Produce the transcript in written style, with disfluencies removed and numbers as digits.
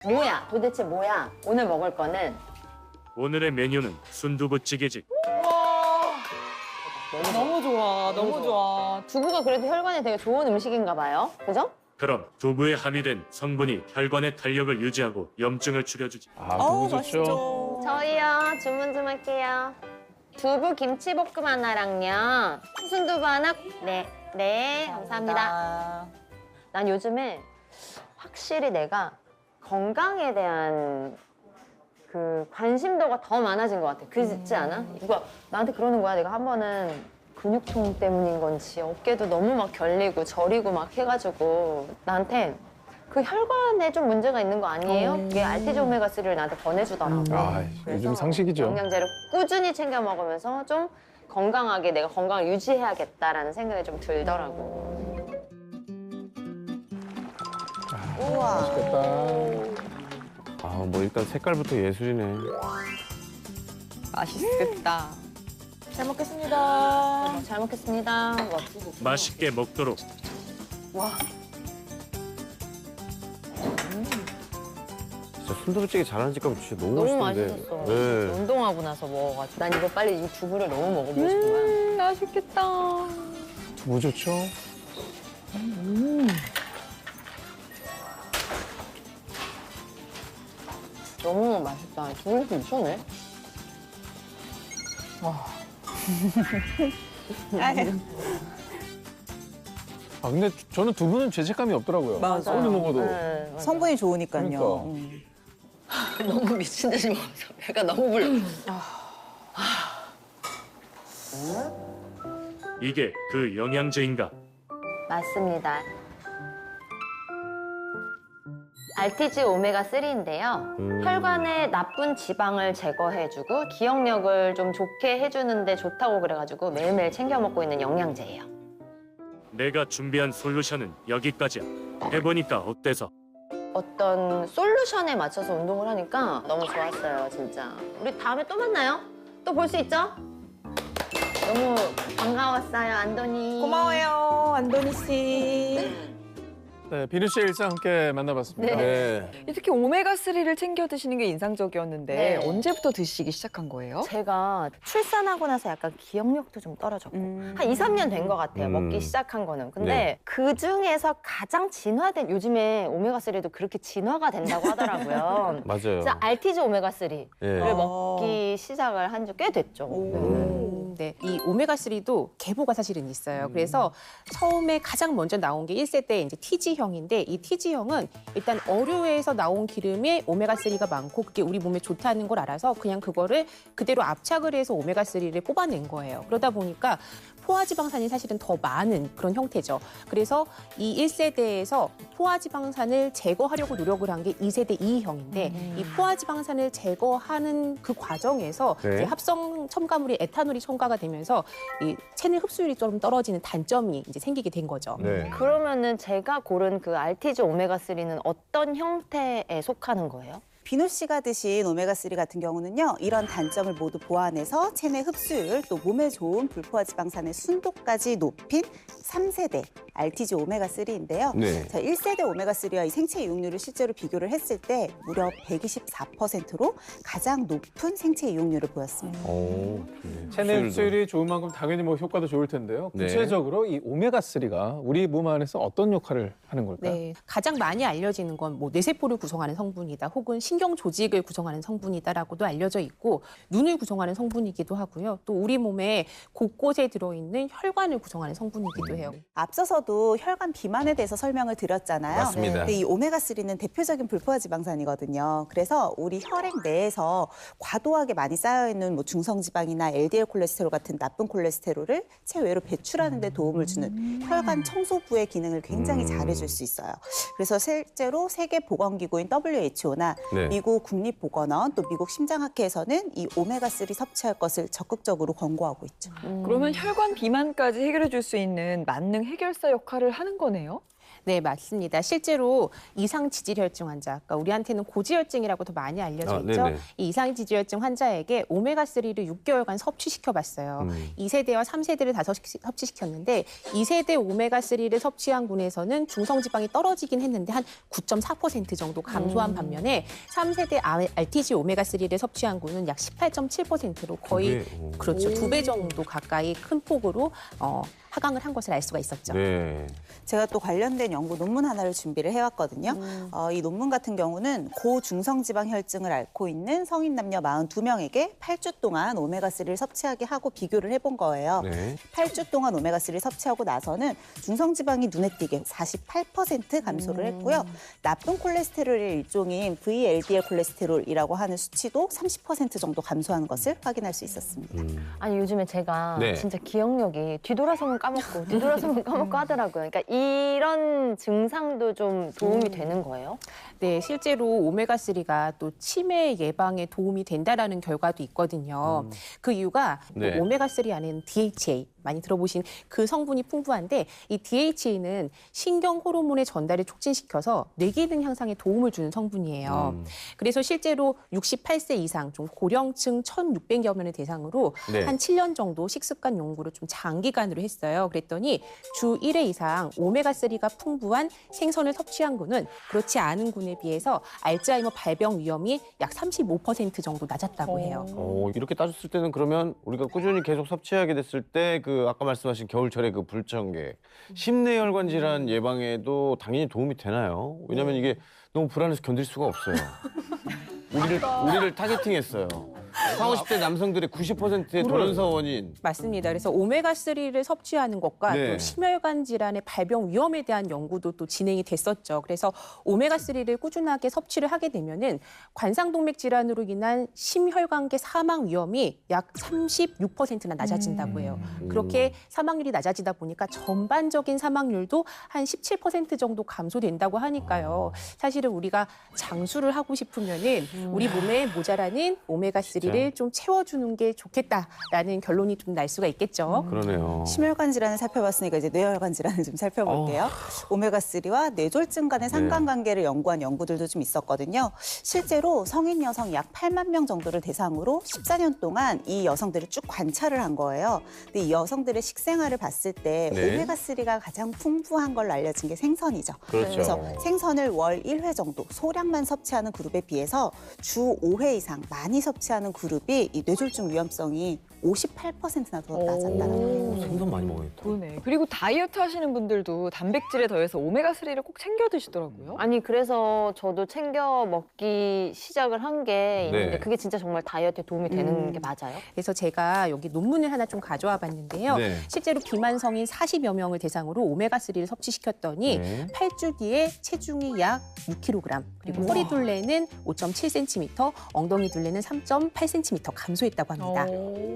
뭐야? 도대체 뭐야? 오늘 먹을 거는 오늘의 메뉴는 순두부찌개지. 너무 좋아, 너무 좋아. 두부가 그래도 혈관에 되게 좋은 음식인가 봐요. 그죠? 그럼 두부에 함유된 성분이 혈관의 탄력을 유지하고 염증을 줄여주지. 아, 너무 좋죠. 맛있죠. 저희요. 주문 좀 할게요. 두부 김치볶음 하나랑요. 순두부 하나. 네, 감사합니다. 난 요즘에 확실히 내가 건강에 대한 그 관심도가 더 많아진 것 같아. 그렇지 않아? 누가 나한테 그러는 거야. 내가 한 번은 근육통 때문인 건지 어깨도 너무 막 결리고 저리고 막 해가지고 나한테 그 혈관에 좀 문제가 있는 거 아니에요? 그게 알티지 오메가3를 나한테 보내주더라고. 아, 요즘 상식이죠. 영양제를 꾸준히 챙겨 먹으면서 좀 건강하게 내가 건강을 유지해야겠다라는 생각이 좀 들더라고. 우와. 맛있겠다. 아, 뭐 일단 색깔부터 예술이네. 맛있겠다. 잘 먹겠습니다. 잘 먹겠습니다. 맛있게 먹도록. 와, 진짜 순두부찌개 잘하는 집 가면 진짜 너무 너무 맛있던데. 맛있었어. 네. 운동하고 나서 먹어가지고 난 이거 빨리 이 두부를 너무 먹어보고 싶은 거야. 맛있겠다. 두부 좋죠? 너무 맛있다. 두부 좀 미쳤네. 아, 근데 저는 두부는 죄책감이 없더라고요. 맞아요. 아무리 먹어도. 네, 맞아. 성분이 좋으니까요. 그러니까. 너무 미친 듯이 먹어서 배가 너무 불러. 이게 그 영양제인가? 맞습니다. 알티지 오메가3인데요. 혈관의 나쁜 지방을 제거해주고 기억력을 좀 좋게 해주는데 좋다고 그래가지고 매일매일 챙겨 먹고 있는 영양제예요. 내가 준비한 솔루션은 여기까지야. 해보니까 어때서? 어떤 솔루션에 맞춰서 운동을 하니까 너무 좋았어요, 진짜. 우리 다음에 또 만나요? 또 볼 수 있죠? 너무 반가웠어요, 안도니. 고마워요, 안도니 씨. 네, 비누 씨의 일상 함께 만나봤습니다. 네. 특히 오메가3를 챙겨 드시는 게 인상적이었는데 네. 언제부터 드시기 시작한 거예요? 제가 출산하고 나서 약간 기억력도 좀 떨어졌고 한 2, 3년 된 것 같아요, 먹기 시작한 거는. 근데 네. 그중에서 가장 진화된, 요즘에 오메가3도 그렇게 진화가 된다고 하더라고요. 맞아요. 진짜 알티지 오메가3를 예. 먹기 시작을 한 지 꽤 됐죠. 네, 이 오메가3도 계보가 사실은 있어요. 그래서 처음에 가장 먼저 나온 게 1세대 이제 TG형인데 이 TG형은 일단 어류에서 나온 기름에 오메가3가 많고 그게 우리 몸에 좋다는 걸 알아서 그냥 그거를 그대로 압착을 해서 오메가3를 뽑아낸 거예요. 그러다 보니까 포화지방산이 사실은 더 많은 그런 형태죠. 그래서 이 1세대에서 포화지방산을 제거하려고 노력을 한 게 2세대 2형인데 이 포화지방산을 제거하는 그 과정에서 네. 이제 합성 첨가물이 에탄올이 첨가가 되면서 이 체내 흡수율이 좀 떨어지는 단점이 이제 생기게 된 거죠. 네. 그러면은 제가 고른 그 알티지 오메가3는 어떤 형태에 속하는 거예요? 비누 씨가 드신 오메가3 같은 경우는요. 이런 단점을 모두 보완해서 체내 흡수율, 또 몸에 좋은 불포화지방산의 순도까지 높인 3세대 알티지 오메가3인데요. 네. 자, 1세대 오메가3와 이 생체 이용률을 실제로 비교를 했을 때 무려 124%로 가장 높은 생체 이용률을 보였습니다. 오, 좋네. 체내 흡수율이 좋은 만큼 당연히 뭐 효과도 좋을 텐데요. 네. 구체적으로 이 오메가3가 우리 몸 안에서 어떤 역할을 하는 걸까요? 네, 가장 많이 알려지는 건 뭐 뇌세포를 구성하는 성분이다, 혹은 신경 조직을 구성하는 성분이다라고도 알려져 있고 눈을 구성하는 성분이기도 하고요. 또 우리 몸에 곳곳에 들어있는 혈관을 구성하는 성분이기도 해요. 앞서서도 혈관 비만에 대해서 설명을 드렸잖아요. 맞습니다. 근데 이 오메가3는 대표적인 불포화지방산이거든요. 그래서 우리 혈액 내에서 과도하게 많이 쌓여있는 뭐 중성지방이나 LDL 콜레스테롤 같은 나쁜 콜레스테롤을 체외로 배출하는 데 도움을 주는 혈관 청소부의 기능을 굉장히 잘해줄 수 있어요. 그래서 실제로 세계보건기구인 WHO나 네. 미국 국립보건원 또 미국 심장학회에서는 이 오메가3 섭취할 것을 적극적으로 권고하고 있죠. 그러면 혈관 비만까지 해결해 줄 수 있는 만능 해결사 역할을 하는 거네요? 네, 맞습니다. 실제로 이상지질혈증 환자, 그러니까 우리한테는 고지혈증이라고 더 많이 알려져 있죠. 네네. 이 이상지질혈증 환자에게 오메가3를 6개월간 섭취시켜봤어요. 2세대와 3세대를 다 섭취시켰는데 2세대 오메가3를 섭취한 군에서는 중성지방이 떨어지긴 했는데 한 9.4% 정도 감소한 반면에 3세대 RTG 오메가3를 섭취한 군은 약 18.7%로 거의 그렇죠. 2배 정도 가까이 큰 폭으로 하강을 한 것을 알 수가 있었죠. 네. 제가 또 관련된 연구 논문 하나를 준비를 해왔거든요. 이 논문 같은 경우는 고중성지방 혈증을 앓고 있는 성인 남녀 42명에게 8주 동안 오메가3를 섭취하게 하고 비교를 해본 거예요. 네. 8주 동안 오메가3를 섭취하고 나서는 중성지방이 눈에 띄게 48% 감소를 했고요. 나쁜 콜레스테롤의 일종인 VLDL 콜레스테롤이라고 하는 수치도 30% 정도 감소하는 것을 확인할 수 있었습니다. 아니 요즘에 제가 네. 진짜 기억력이 뒤돌아서면 까먹고 뒤돌아서면 까먹고 하더라고요. 그러니까 이런 증상도 좀 도움이 되는 거예요? 네, 실제로 오메가3가 또 치매 예방에 도움이 된다라는 결과도 있거든요. 그 이유가 네. 오메가3 안에는 DHA, 많이 들어보신 그 성분이 풍부한데 이 DHA는 신경 호르몬의 전달을 촉진시켜서 뇌기능 향상에 도움을 주는 성분이에요. 그래서 실제로 68세 이상 좀 고령층 1,600여 명을 대상으로 네. 한 7년 정도 식습관 연구를 좀 장기간으로 했어요. 그랬더니 주 1회 이상 오메가3가 풍부한 생선을 섭취한 군은 그렇지 않은 군에 비해서 알츠하이머 발병 위험이 약 35% 정도 낮았다고 해요. 이렇게 따졌을 때는 그러면 우리가 꾸준히 계속 섭취하게 됐을 때 그 아까 말씀하신 겨울철에 그 불청객, 심내혈관 질환 예방에도 당연히 도움이 되나요? 왜냐면 이게 너무 불안해서 견딜 수가 없어요. 우리를 타겟팅했어요. 40, 50대 남성들의 90%의 돌연사 원인. 맞습니다. 그래서 오메가3를 섭취하는 것과 네. 또 심혈관 질환의 발병 위험에 대한 연구도 또 진행이 됐었죠. 그래서 오메가3를 꾸준하게 섭취를 하게 되면은 관상동맥 질환으로 인한 심혈관계 사망 위험이 약 36%나 낮아진다고 해요. 그렇게 사망률이 낮아지다 보니까 전반적인 사망률도 한 17% 정도 감소된다고 하니까요. 사실은 우리가 장수를 하고 싶으면은 우리 몸에 모자라는 오메가3를 좀 채워주는 게 좋겠다라는 결론이 좀 날 수가 있겠죠. 그러네요. 심혈관 질환을 살펴봤으니까 이제 뇌혈관 질환을 좀 살펴볼게요. 오메가3와 뇌졸중 간의 상관관계를 연구한 연구들도 좀 있었거든요. 실제로 성인 여성 약 8만 명 정도를 대상으로 14년 동안 이 여성들을 쭉 관찰을 한 거예요. 근데 이 여성들의 식생활을 봤을 때 네. 오메가3가 가장 풍부한 걸로 알려진 게 생선이죠. 그렇죠. 그래서 생선을 월 1회 정도 소량만 섭취하는 그룹에 비해서 주 5회 이상 많이 섭취하는 그룹이 이 뇌졸중 위험성이 58%나 더 낮았다는 거예요. 생선 많이 먹어야겠다. 그러네. 그리고 다이어트 하시는 분들도 단백질에 더해서 오메가3를 꼭 챙겨 드시더라고요. 아니 그래서 저도 챙겨 먹기 시작을 한 게 있는데 네. 그게 진짜 정말 다이어트에 도움이 되는 게 맞아요? 그래서 제가 여기 논문을 하나 좀 가져와 봤는데요. 네. 실제로 비만 성인 40여 명을 대상으로 오메가3를 섭취시켰더니 네. 8주 뒤에 체중이 약 6kg, 그리고 허리 둘레는 5.7cm, 엉덩이 둘레는 3.8cm 감소했다고 합니다.